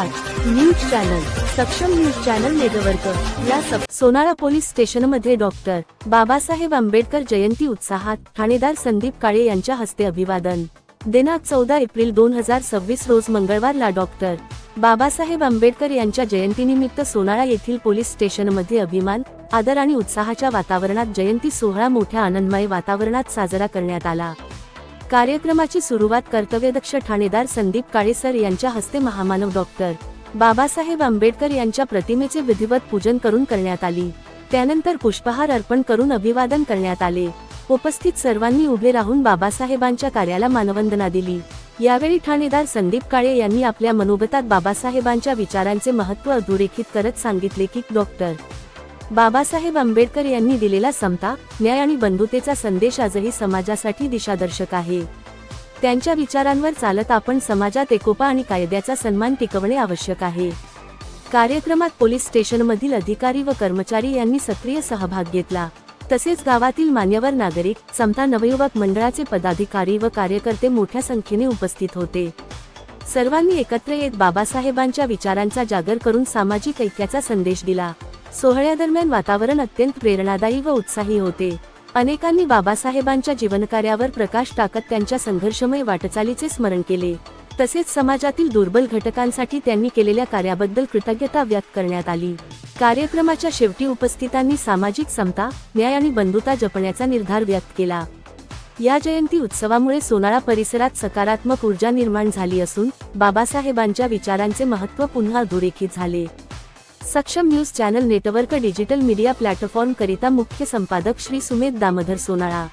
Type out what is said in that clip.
नमस्कार. News channel सक्षम news channel network या सोनाळा पोलीस स्टेशनमध्ये डॉक्टर बाबासाहेब आंबेडकर जयंती उत्साहात ठाणेदार संदीप काळे यांच्या हस्ते अभिवादन. दिनांक 14 एप्रिल 2026 रोज मंगळवारला डॉक्टर बाबासाहेब आंबेडकर यांच्या जयंतीनिमित्त सोनाळा येथील पोलीस स्टेशनमध्ये अभिमान, आदर आणि उत्साहाच्या वातावरणात जयंती सोहळा मोठ्या आनंदमय वातावरणात साजरा करण्यात आला. कार्यक्रमाची सुरुवात कर्तव्यदक्ष ठाणेदार संदीप काळे सर यांच्या हस्ते महामानव डॉक्टर बाबासाहेब आंबेडकर यांच्या प्रतिमेचे विधिवत पूजन करून करण्यात आली. त्यानंतर पुष्पहार अर्पण करून अभिवादन करण्यात आले. उपस्थित सर्वांनी उभे राहून बाबासाहेबांच्या कार्याला मानवंदना दिली. यावेळी ठाणेदार संदीप काळे यांनी आपल्या मनोगतात बाबासाहेबांच्या विचारांचे महत्त्व अधोरेखित करत सांगितले की डॉक्टर बाबासाहेब आंबेडकर यांनी दिलेला समता, न्याय आणि बंधुतेचा संदेश आजही समाजासाठी दिशादर्शक आहे. त्यांच्या विचारांवर चालत आपण समाजात एकोपा आणि कायद्याचा सन्मान टिकवणे आवश्यक आहे. कार्यक्रमात पोलीस स्टेशनमधील अधिकारी व कर्मचारी यांनी सक्रिय सहभाग घेतला. तसेच गावातील मान्यवर नागरिक, समता नवयुवक मंडळाचे पदाधिकारी व कार्यकर्ते मोठ्या संख्येने उपस्थित होते. सर्वांनी एकत्र येत बाबासाहेबांच्या विचारांचा जागर करून सामाजिक ऐक्याचा संदेश दिला. सोहळ्यादरम्यान वातावरण अत्यंत प्रेरणादायी व उत्साही होते. अनेकांनी बाबासाहेबांच्या जीवनकार्यावर प्रकाश टाकत त्यांच्या संघर्षमय वाटचालीचे स्मरण केले. तसेच समाजातील दुर्बल घटकांसाठी त्यांनी केलेल्या कार्याबद्दल कृतज्ञता व्यक्त करण्यात आली. कार्यक्रमाच्या शेवटी उपस्थितांनी सामाजिक समता, न्याय आणि बंधुता जपण्याचा निर्धार व्यक्त केला. या जयंती उत्सवामुळे सोनाळा परिसरात सकारात्मक ऊर्जा निर्माण झाली असून बाबासाहेबांच्या विचारांचे महत्त्व पुन्हा अधोरेखित झाले. सक्षम news channel network digital media platform करिता मुख्य संपादक श्री सुमेध दामोदर सोनाळा.